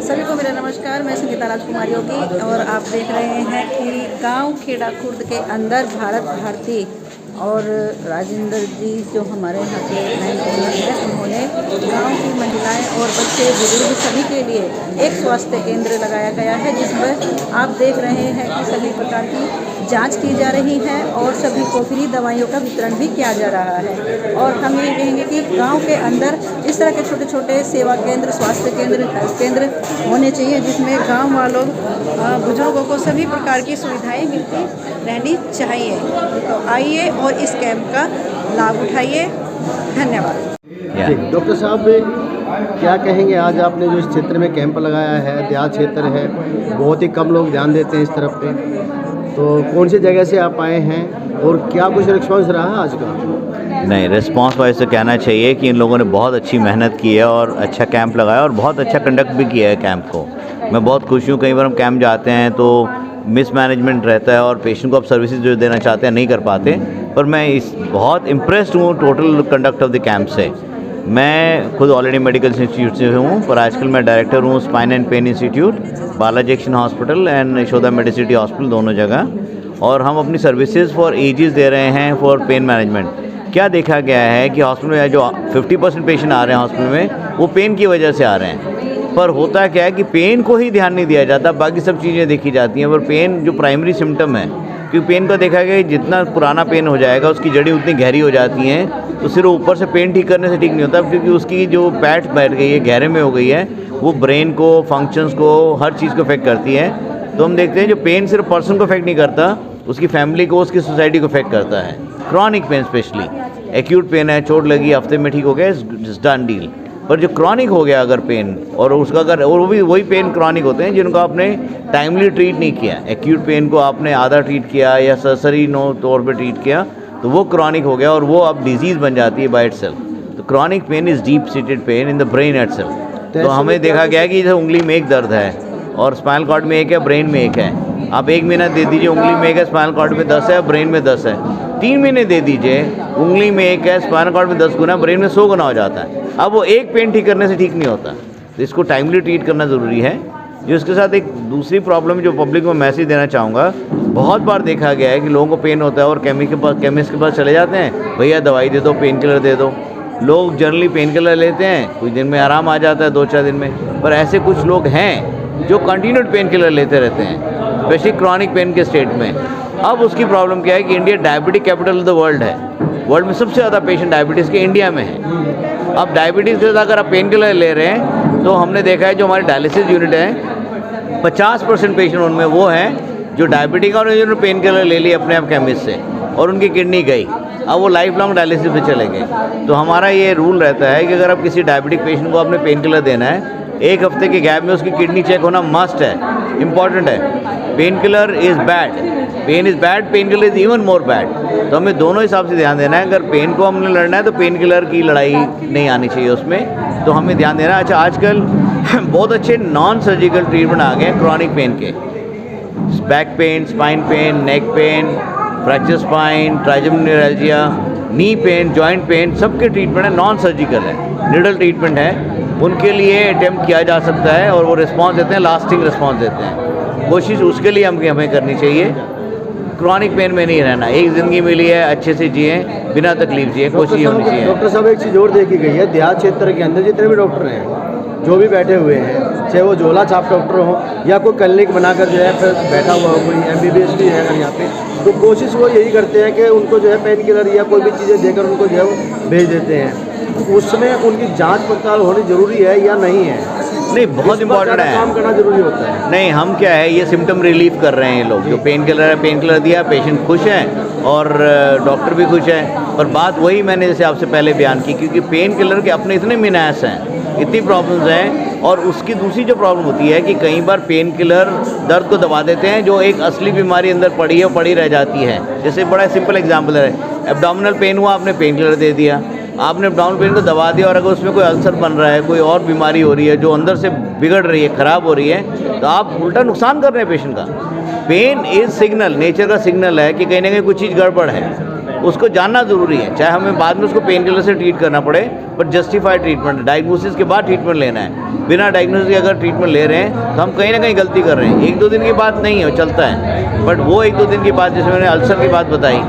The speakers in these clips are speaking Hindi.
सभी को मेरा नमस्कार। मैं संगीता राजकुमार योगी और आप देख रहे हैं कि गांव खेड़ा खुर्द के अंदर भारत भारती और राजेंद्र जी जो हमारे यहाँ के नए ओनर हैं, उन्होंने गांव की महिलाएं और बच्चे बुजुर्ग सभी के लिए एक स्वास्थ्य केंद्र लगाया गया है, जिसमें आप देख रहे हैं कि सभी प्रकार की जांच की जा रही है और सभी को फ्री दवाइयों का वितरण भी किया जा रहा है। और हम ये कहेंगे कि गांव के अंदर इस तरह के छोटे छोटे सेवा केंद्र, स्वास्थ्य केंद्र, हेल्थ केंद्र होने चाहिए, जिसमें गांव वालों बुजुर्गों को सभी प्रकार की सुविधाएं मिलती रहनी चाहिए। तो आइए और इस कैंप का लाभ उठाइए। धन्यवाद। डॉक्टर साहब, क्या कहेंगे, आज आपने जो इस क्षेत्र में कैंप लगाया है, देहात क्षेत्र है, बहुत ही कम लोग ध्यान देते हैं इस तरफ पे, तो कौन सी जगह से आप आए हैं और क्या कुछ रिस्पॉन्स रहा आज का? नहीं, रिस्पॉन्स वाइज से कहना चाहिए कि इन लोगों ने बहुत अच्छी मेहनत की है और अच्छा कैंप लगाया और बहुत अच्छा कंडक्ट भी किया है कैंप को। मैं बहुत खुश हूँ। कई बार हम कैंप जाते हैं तो मिसमैनेजमेंट रहता है और पेशेंट को आप सर्विसेज जो देना चाहते हैं नहीं कर पाते, पर मैं बहुत इम्प्रेस्ड हूँ total conduct of the camp से। मैं खुद ऑलरेडी मेडिकल इंस्टीट्यूट से हूँ, पर आजकल मैं डायरेक्टर हूँ spine and pain institute, Balaji action hospital and Yashoda medicity hospital, दोनों जगह। और हम अपनी सर्विसेज फॉर एजेस दे रहे हैं फॉर पेन मैनेजमेंट। क्या देखा गया है कि हॉस्पिटल में जो 50% पेशेंट आ रहे हैं हॉस्पिटल में, वो पेन की वजह से आ रहे हैं। पर होता क्या है कि पेन को ही ध्यान नहीं दिया जाता, बाकी सब चीज़ें देखी जाती हैं, पर पेन जो प्राइमरी सिम्टम है, क्योंकि पेन का देखा गया कि जितना पुराना पेन हो जाएगा उसकी जड़ी उतनी गहरी हो जाती हैं, तो सिर्फ ऊपर से पेन ठीक करने से ठीक नहीं होता, क्योंकि उसकी जो पैठ बैठ गई है, गहरे में हो गई है, वो ब्रेन को, फंक्शंस को, हर चीज़ को इफेक्ट करती है। तो हम देखते हैं जो पेन सिर्फ पर्सन को इफेक्ट नहीं करता, उसकी फैमिली को, उसकी सोसाइटी को इफेक्ट करता है। Chronic pain specially, acute pain है, चोट लगी, हफ्ते में ठीक हो गया, इट्स डन डील। पर जो क्रॉनिक हो गया अगर पेन, और उसका अगर, और वो भी वही पेन क्रॉनिक होते हैं जिनको आपने टाइमली ट्रीट नहीं किया, एक्यूट पेन को आपने आधा ट्रीट किया या सरसरी नो तौर पे ट्रीट किया, तो वो क्रॉनिक हो गया और वो अब डिजीज़ बन जाती है बाय इटसेल्फ। तो chronic pain is deep seated pain in the brain itself. तो हमें देखा गया कि जैसे उंगली में एक दर्द है और स्पाइनल कॉर्ड में एक है, ब्रेन में एक है। आप 1 महीना दे दीजिए, उंगली में एक है, स्पाइनल कॉर्ड में 10 है, ब्रेन में 10 है। 3 महीने दे दीजिए, उंगली में एक है, स्पाइनल कॉर्ड में 10 गुना, ब्रेन में 100 गुना हो जाता है। अब वो एक पेन ठीक करने से ठीक नहीं होता, तो इसको टाइमली ट्रीट करना ज़रूरी है। जो इसके साथ एक दूसरी प्रॉब्लम जो पब्लिक को मैसेज देना चाहूँगा, बहुत बार देखा गया है कि लोगों को पेन होता है और केमिस्ट के पास चले जाते हैं, भैया दवाई दे दो, पेन किलर दे दो। लोग जनरली पेन किलर लेते हैं, कुछ दिन में आराम आ जाता है, 2-4 दिन में, पर ऐसे कुछ लोग हैं जो कंटिन्यूड पेन किलर लेते रहते हैं, स्पेशली क्रॉनिक पेन के स्टेट में। अब उसकी प्रॉब्लम क्या है कि India diabetic capital of the world है, वर्ल्ड में सबसे ज़्यादा पेशेंट डायबिटीज़ के इंडिया में है। अब डायबिटीज़ के साथ अगर आप पेन किलर ले रहे हैं, तो हमने देखा है जो हमारी डायलिसिस यूनिट है, 50% पेशेंट उनमें वो हैं जो डायबिटिक और जिन्होंने पेन किलर ले लिया अपने आप केमिस्ट से और उनकी किडनी गई, अब वो लाइफ लॉन्ग डायलिसिस पे चले गए। तो हमारा ये रूल रहता है कि अगर आप किसी डायबिटिक पेशेंट को आपने पेन किलर देना है, 1 हफ्ते के गैप में उसकी किडनी चेक होना मस्ट है, इम्पॉर्टेंट है। Pain killer is bad, pain is bad, pain killer is even more bad. तो हमें दोनों हिसाब से ध्यान देना है। अगर पेन को हमने लड़ना है तो पेन किलर की लड़ाई नहीं आनी चाहिए उसमें, तो हमें ध्यान देना है। अच्छा, आजकल बहुत अच्छे नॉन सर्जिकल ट्रीटमेंट आ गए हैं क्रॉनिक पेन के, back pain, spine pain, neck pain, fracture spine, trigeminal neuralgia, knee pain, joint pain, सबके ट्रीटमेंट है, नॉन सर्जिकल है, निडल ट्रीटमेंट है। उनके लिए अटेम्प्ट किया जा सकता है और वो रिस्पांस देते हैं, लास्टिंग रिस्पांस देते हैं। कोशिश उसके लिए हमें करनी चाहिए, क्रॉनिक पेन में नहीं रहना। एक ज़िंदगी मिली है, अच्छे से जिए, बिना तकलीफ जिए, कोशिश होनी चाहिए। डॉक्टर साहब, एक चीज़ और देखी गई है, देहात क्षेत्र के अंदर जितने भी डॉक्टर हैं, जो भी बैठे हुए हैं, चाहे वो झोला छाप डॉक्टर हो या कोई क्लिनिक बनाकर जो है फिर बैठा हुआ हो, कोई MBBS भी है अगर यहाँ पे, तो कोशिश वो यही करते हैं कि उनको जो है पेन किलर या कोई भी चीज़ें देकर उनको जो है वो भेज देते हैं। उसमें उनकी जांच पड़ताल होनी ज़रूरी है या नहीं है? नहीं, बहुत इंपॉर्टेंट है, काम करना जरूरी होता है। नहीं, हम क्या है, ये सिम्टम रिलीफ कर रहे हैं ये लोग। जो पेन किलर है, पेन किलर दिया, पेशेंट खुश है और डॉक्टर भी खुश है। पर बात वही मैंने जैसे आपसे पहले बयान की, क्योंकि पेन किलर के अपने इतने मिनास हैं, इतनी प्रॉब्लम्स हैं। और उसकी दूसरी जो प्रॉब्लम होती है कि कई बार पेन किलर दर्द को दबा देते हैं, जो एक असली बीमारी अंदर पड़ी है, पड़ी रह जाती है। जैसे बड़ा सिंपल एग्जाम्पल है, एब्डोमिनल पेन हुआ, आपने पेन किलर दे दिया, आपने डाउन पेन को दबा दिया, और अगर उसमें कोई अल्सर बन रहा है, कोई और बीमारी हो रही है जो अंदर से बिगड़ रही है, ख़राब हो रही है, तो आप उल्टा नुकसान कर रहे हैं पेशेंट का। पेन इज़ सिग्नल, नेचर का सिग्नल है कि कहीं ना कहीं कुछ चीज़ गड़बड़ है, उसको जानना ज़रूरी है। चाहे हमें बाद में उसको पेन किलर से ट्रीट करना पड़े, बट जस्टिफाइड ट्रीटमेंट, डायग्नोसिस के बाद ट्रीटमेंट लेना है। बिना डायग्नोसिस के अगर ट्रीटमेंट ले रहे हैं तो हम कहीं ना कहीं गलती कर रहे हैं। 1-2 दिन की बात नहीं है, चलता है, बट वो 1-2 दिन की बात, जैसे मैंने अल्सर की बात बताई,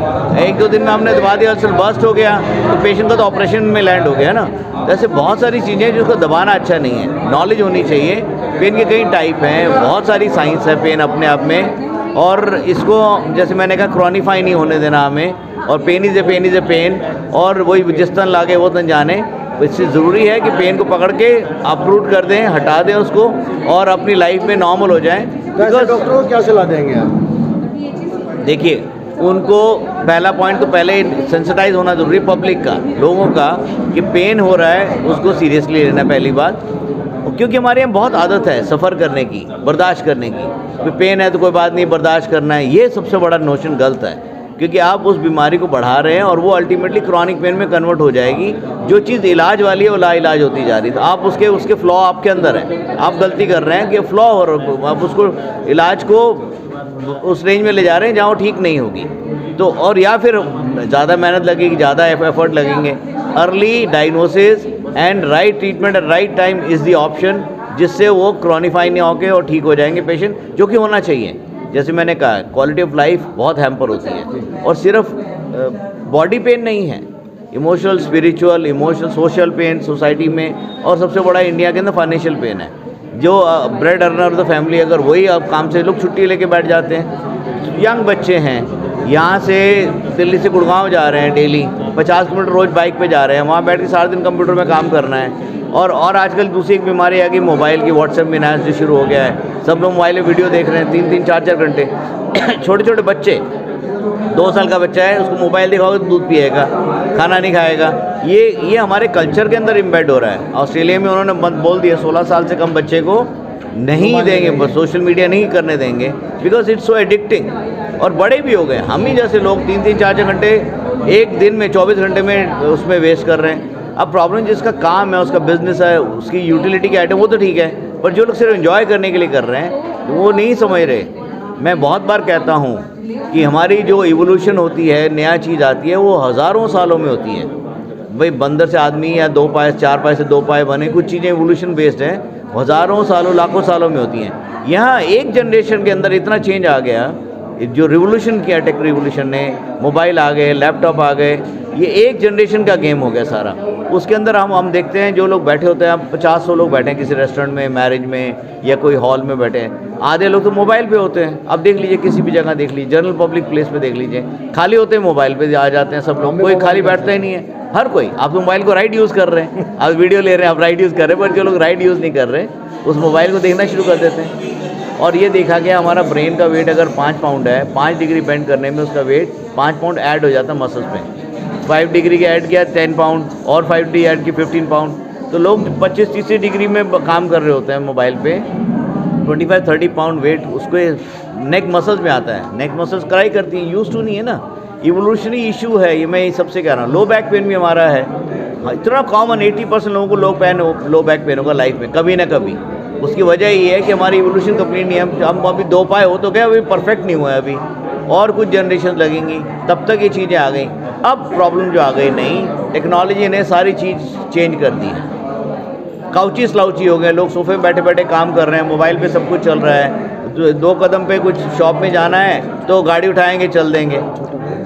1-2 दिन में हमने दबा दिया, अल्सर बर्स्ट हो गया तो पेशेंट का तो ऑपरेशन में लैंड हो गया ना। तो ऐसे बहुत सारी चीज़ें जिसको दबाना अच्छा नहीं है। नॉलेज होनी चाहिए। पेन के कई टाइप हैं, बहुत सारी साइंस है पेन अपने आप में, और इसको जैसे मैंने कहा क्रॉनिफाई नहीं होने देना हमें, और पेन इज़ ए पेन, और वही जिस तन लागे वो तन जाने। इससे ज़रूरी है कि पेन को पकड़ के अपरूट कर दें, हटा दें उसको, और अपनी लाइफ में नॉर्मल हो जाएं। डॉक्टर को क्या सलाह देंगे आप? देखिए, उनको पहला पॉइंट तो पहले सेंसिटाइज होना जरूरी, पब्लिक का, लोगों का, कि पेन हो रहा है उसको सीरियसली लेना पहली बात। क्योंकि हमारे यहाँ बहुत आदत है सफ़र करने की, बर्दाश्त करने की। पेन है तो कोई बात नहीं, बर्दाश्त करना है, ये सबसे बड़ा नोशन गलत है। क्योंकि आप उस बीमारी को बढ़ा रहे हैं और वो अल्टीमेटली क्रॉनिक पेन में कन्वर्ट हो जाएगी। जो चीज़ इलाज वाली है वो लाइलाज होती जा रही है। तो आप उसके फ्लॉ आपके अंदर है, आप गलती कर रहे हैं कि फ्लॉ हो रहा है, आप उसको इलाज को उस रेंज में ले जा रहे हैं जहाँ वो ठीक नहीं होगी। तो और या फिर ज़्यादा मेहनत लगेगी, ज़्यादा एफर्ट लगेंगे। Early diagnosis and right treatment at right time is the option, जिससे वो क्रॉनिफाई नहीं होके और ठीक हो जाएंगे पेशेंट, जो कि होना चाहिए। जैसे मैंने कहा, क्वालिटी ऑफ लाइफ बहुत हैम्पर होती है, और सिर्फ बॉडी पेन नहीं है, emotional, spiritual, social pain society में, और सबसे बड़ा इंडिया के अंदर फाइनेंशियल पेन है। जो bread earner of the family, अगर वही अब काम से लोग छुट्टी लेके बैठ जाते हैं। यंग बच्चे हैं, यहाँ से दिल्ली से गुड़गांव जा रहे हैं डेली, 50 किलोमीटर रोज़ बाइक पे जा रहे हैं, वहाँ बैठ के सारा दिन कंप्यूटर में काम करना है। और आजकल दूसरी एक बीमारी आ गई मोबाइल की, व्हाट्सएप में नया शुरू हो गया है, सब लोग मोबाइल में वीडियो देख रहे हैं 3-3, 4-4 घंटे। छोटे छोटे बच्चे, 2 साल का बच्चा है, उसको मोबाइल दिखाओगे तो दूध पिएगा, खाना नहीं खाएगा। ये हमारे कल्चर के अंदर इम्बेड हो रहा है। ऑस्ट्रेलिया में उन्होंने बोल दिया 16 साल से कम बच्चे को नहीं देंगे, सोशल मीडिया नहीं करने देंगे, बिकॉज इट्स सो एडिक्टिंग। और बड़े भी हो गए, हम ही जैसे लोग 3-3, 4-4 घंटे एक दिन में 24 घंटे में उसमें वेस्ट कर रहे हैं। अब प्रॉब्लम जिसका काम है, उसका बिजनेस है, उसकी यूटिलिटी के आइटम, वो तो ठीक है, पर जो लोग सिर्फ एंजॉय करने के लिए कर रहे हैं वो नहीं समझ रहे। मैं बहुत बार कहता हूँ कि हमारी जो इवोल्यूशन होती है, नया चीज़ आती है, वो हज़ारों सालों में होती है। भाई बंदर से आदमी या 2 पाए 4 पाए से 2 पाए बने, कुछ चीज़ें इवोल्यूशन बेस्ड हैं, हज़ारों सालों, लाखों सालों में होती हैं। यहाँ एक जनरेशन के अंदर इतना चेंज आ गया, जो रिवोल्यूशन किया टेक रिवोल्यूशन ने, मोबाइल आ गए, लैपटॉप आ गए, ये एक जनरेशन का गेम हो गया सारा। उसके अंदर हम देखते हैं जो लोग बैठे होते हैं, 50-100 लोग बैठे हैं किसी रेस्टोरेंट में, मैरिज में, या कोई हॉल में बैठे हैं, आधे लोग तो मोबाइल पे होते हैं। अब देख लीजिए, किसी भी जगह देख लीजिए, जनरल पब्लिक प्लेस पे देख लीजिए, खाली होते हैं, मोबाइल पे आ जाते हैं सब लोग, कोई खाली बैठता ही नहीं है। हर कोई, आप तो मोबाइल को राइट यूज़ कर रहे हैं, आप वीडियो ले रहे हैं, आप राइट यूज़ कर रहे हैं, पर जो लोग राइट यूज़ नहीं कर रहे, उस मोबाइल को देखना शुरू कर देते हैं। और ये देखा गया, हमारा ब्रेन का वेट अगर 5 पाउंड है, 5 डिग्री बेंड करने में उसका वेट 5 पाउंड ऐड हो जाता है मसल्स पे। 5 डिग्री के ऐड किया 10 पाउंड, और 5 डिग्री ऐड की 15 पाउंड। तो लोग 25-30 डिग्री में काम कर रहे होते हैं मोबाइल पे, 25-30 पाउंड वेट उसको नेक मसल्स में आता है। नेक मसल्स कराई करती हैं, यूज टू नहीं है ना, इवोल्यूशनरी इशू है ये, मैं सबसे कह रहा हूँ। लो बैक पेन भी हमारा है, इतना कॉमन, 80% लोगों को लो बैक पेन होगा लाइफ में कभी ना कभी। उसकी वजह ये है कि हमारी इवोल्यूशन कंप्लीट नहीं है। हम अभी 2 पाए हो तो क्या, अभी परफेक्ट नहीं हुआ है अभी, और कुछ जनरेशन लगेंगी तब तक ये चीज़ें आ गई। अब प्रॉब्लम जो आ गई, नहीं, टेक्नोलॉजी ने सारी चीज़ चेंज कर दी है। काउची स्लाउची हो गए, लोग सोफे में बैठे बैठे काम कर रहे हैं, मोबाइल पे सब कुछ चल रहा है। 2 कदम पे कुछ शॉप में जाना है तो गाड़ी उठाएंगे, चल देंगे।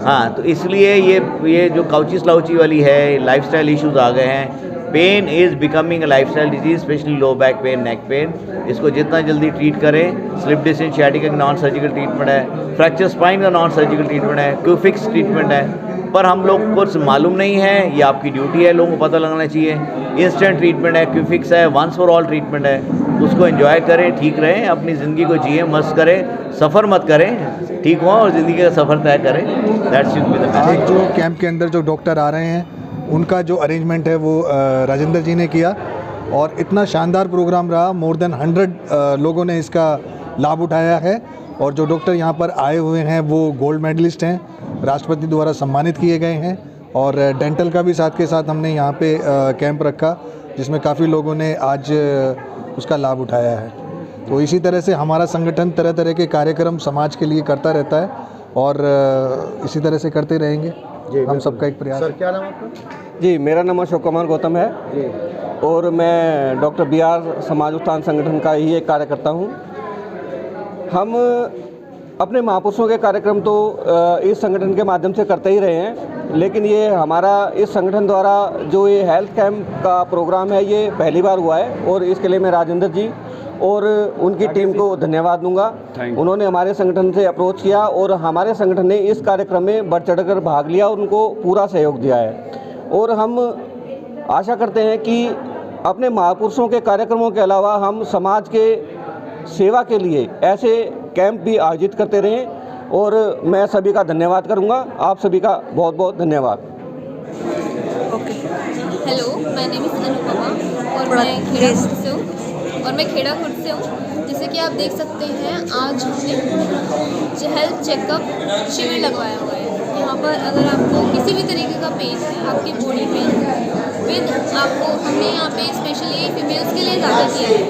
हाँ, तो इसलिए ये जो काउची स्लाउची वाली है, लाइफस्टाइल इश्यूज आ गए हैं। Pain is becoming a lifestyle disease, specially low back pain, neck pain. इसको जितना जल्दी ट्रीट करें। स्लिप डिस्क सियाटिका का नॉन सर्जिकल ट्रीटमेंट है, फ्रैक्चर स्पाइन का नॉन सर्जिकल ट्रीटमेंट है, क्यूफिक्स ट्रीटमेंट है। पर हम लोग को मालूम नहीं है, ये आपकी ड्यूटी है, लोगों को पता लगना चाहिए। इंस्टेंट ट्रीटमेंट है, क्यूफिक्स है, वंस फॉर ऑल ट्रीटमेंट है। उसको एंजॉय करें, ठीक रहें, अपनी ज़िंदगी को जिए, मस्त करें, सफ़र मत करें, ठीक हो और ज़िंदगी का सफ़र तय करें। That's should be the message. जो कैंप के अंदर जो डॉक्टर आ रहे हैं, उनका जो अरेंजमेंट है वो राजेंद्र जी ने किया, और इतना शानदार प्रोग्राम रहा। मोर देन 100 लोगों ने इसका लाभ उठाया है, और जो डॉक्टर यहाँ पर आए हुए हैं वो गोल्ड मेडलिस्ट हैं, राष्ट्रपति द्वारा सम्मानित किए गए हैं। और डेंटल का भी साथ के साथ हमने यहाँ पे कैंप रखा, जिसमें काफ़ी लोगों ने आज उसका लाभ उठाया है। तो इसी तरह से हमारा संगठन तरह तरह के कार्यक्रम समाज के लिए करता रहता है, और इसी तरह से करते रहेंगे। हम सबका एक प्रयास सर है। क्या नाम आपका? जी, मेरा नाम अशोक कुमार गौतम है जी और मैं डॉक्टर BR समाज उत्थान संगठन का ही एक कार्यकर्ता हूँ। हम अपने महापुरुषों के कार्यक्रम तो इस संगठन के माध्यम से करते ही रहे हैं, लेकिन ये हमारा इस संगठन द्वारा जो ये हेल्थ कैंप का प्रोग्राम है ये पहली बार हुआ है और इसके लिए मैं राजेंद्र जी और उनकी टीम को धन्यवाद दूंगा। उन्होंने हमारे संगठन से अप्रोच किया और हमारे संगठन ने इस कार्यक्रम में बढ़ चढ़कर भाग लिया और उनको पूरा सहयोग दिया है और हम आशा करते हैं कि अपने महापुरुषों के कार्यक्रमों के अलावा हम समाज के सेवा के लिए ऐसे कैंप भी आयोजित करते रहें और मैं सभी का धन्यवाद करूंगा। आप सभी का बहुत बहुत धन्यवाद। Hello, my name is Anupama और मैं खेड़ा खुर्द से हूँ जैसे कि आप देख सकते हैं आज हमने हेल्थ चेकअप शिविर लगवाया हुआ है। यहाँ पर अगर आपको किसी भी तरीके का पेन है, आपकी बॉडी पेन विद आपको हमने यहाँ पे स्पेशली फीमेल्स के लिए ज़्यादा किया है।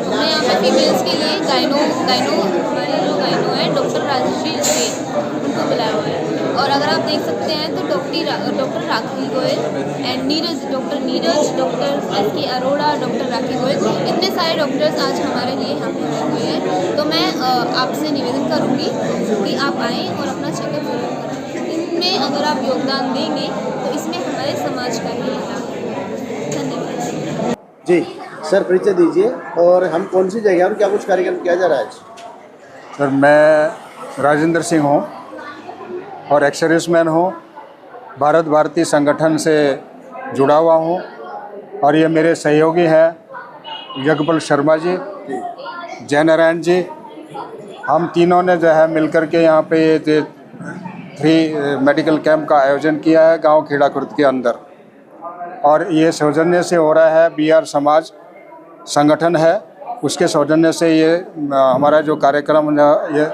हमने यहाँ पे फीमेल्स के लिए गाइनो हमारे जो गाइनो है डॉक्टर राजश्री उनको बुलाया हुआ है। और अगर आप देख सकते हैं तो doctor Rakhi Goyal and doctor Neeraj, doctor SK Arora, doctor Rakhi Goyal, इतने सारे डॉक्टर्स आज हमारे लिए यहाँ पे आए हुए हैं। तो मैं आपसे निवेदन करूँगी कि आप आएँ और अपना चेकअप जरूर करें। इनमें अगर आप योगदान देंगे तो इसमें हमारे समाज का ही भला है। धन्यवाद। जी सर परिचय दीजिए और हम कौन सी जगह और क्या कुछ कार्यक्रम किया जा रहा है? सर मैं राजेंद्र सिंह हूँ और एक्स-सर्विसमैन हूँ, भारत भारती संगठन से जुड़ा हुआ हूँ और ये मेरे सहयोगी हैं यज्ञपाल शर्मा जी, जय नारायण जी। हम तीनों ने जो है मिलकर के यहाँ पे ये 3 मेडिकल कैंप का आयोजन किया है गांव खेड़ा खुर्द के अंदर और ये सौजन्य से हो रहा है। BR समाज संगठन है, उसके सौजन्य से ये हमारा जो कार्यक्रम ये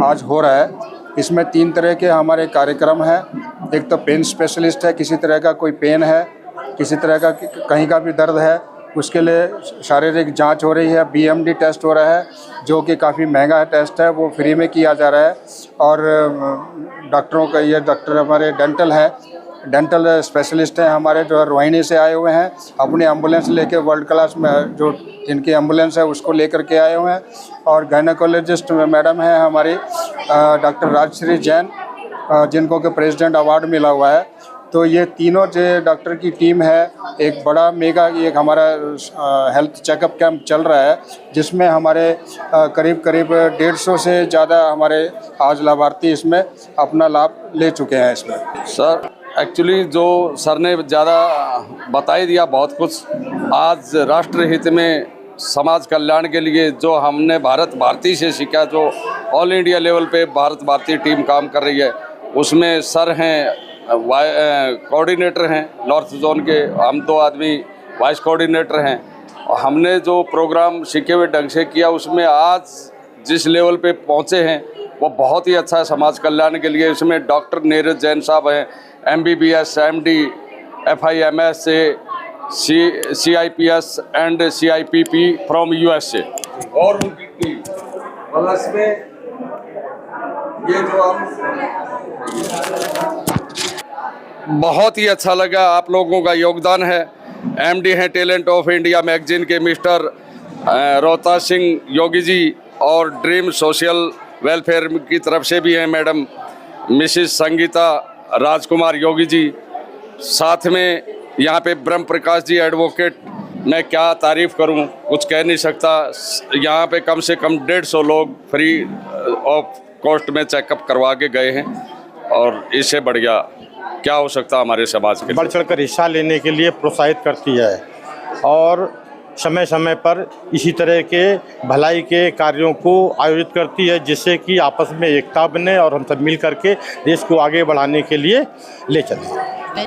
आज हो रहा है। इसमें 3 तरह के हमारे कार्यक्रम हैं। एक तो पेन स्पेशलिस्ट है, किसी तरह का कोई पेन है, किसी तरह का कहीं का भी दर्द है, उसके लिए शारीरिक जांच हो रही है। BMD टेस्ट हो रहा है जो कि काफ़ी महंगा टेस्ट है, वो फ्री में किया जा रहा है। और डॉक्टरों का ये डॉक्टर हमारे डेंटल स्पेशलिस्ट हैं हमारे जो रोहिणी से आए हुए हैं, अपनी एम्बुलेंस लेके वर्ल्ड क्लास में जो जिनकी एम्बुलेंस है उसको लेकर के आए हुए हैं। और गायनेकोलॉजिस्ट मैडम है हमारी डॉक्टर राजश्री जैन, जिनको कि प्रेसिडेंट अवार्ड मिला हुआ है। तो ये तीनों जो डॉक्टर की टीम है, एक बड़ा मेगा एक हमारा हेल्थ चेकअप कैंप चल रहा है जिसमें हमारे करीब 150 से ज़्यादा हमारे आज लाभार्थी इसमें अपना लाभ ले चुके हैं। इसमें सर एक्चुअली जो सर ने ज़्यादा बता ही दिया बहुत कुछ। आज राष्ट्र हित में समाज कल्याण के लिए जो हमने भारत भारती से सीखा, जो ऑल इंडिया लेवल पे भारत भारती टीम काम कर रही है, उसमें सर हैं, कोऑर्डिनेटर हैं नॉर्थ जोन के, हम 2 आदमी वाइस कोऑर्डिनेटर हैं। और हमने जो प्रोग्राम सीखे हुए ढंग से किया उसमें आज जिस लेवल पे पहुँचे हैं वो बहुत ही अच्छा है समाज कल्याण के लिए। इसमें डॉक्टर नीरज जैन साहब हैं, MBBS, MD, FIMS से CIPS and CIPP from USA और उनकी टीम। प्लस में ये जो बहुत ही अच्छा लगा, आप लोगों का योगदान है। MD हैं टैलेंट ऑफ इंडिया मैगजीन के मिस्टर रोहताज सिंह योगी जी और ड्रीम सोशल वेलफेयर की तरफ से भी हैं मैडम मिसिस संगीता राजकुमार योगी जी। साथ में यहाँ पे ब्रह्म प्रकाश जी एडवोकेट, मैं क्या तारीफ़ करूँ, कुछ कह नहीं सकता। यहाँ पे कम से कम 150 लोग फ्री ऑफ कॉस्ट में चेकअप करवा के गए हैं और इससे बढ़िया क्या हो सकता हमारे समाज के। बढ़ चढ़कर हिस्सा लेने के लिए प्रोत्साहित करती है और समय समय पर इसी तरह के भलाई के कार्यों को आयोजित करती है, जिससे कि आपस में एकता बने और हम सब मिल करके देश को आगे बढ़ाने के लिए ले चलें।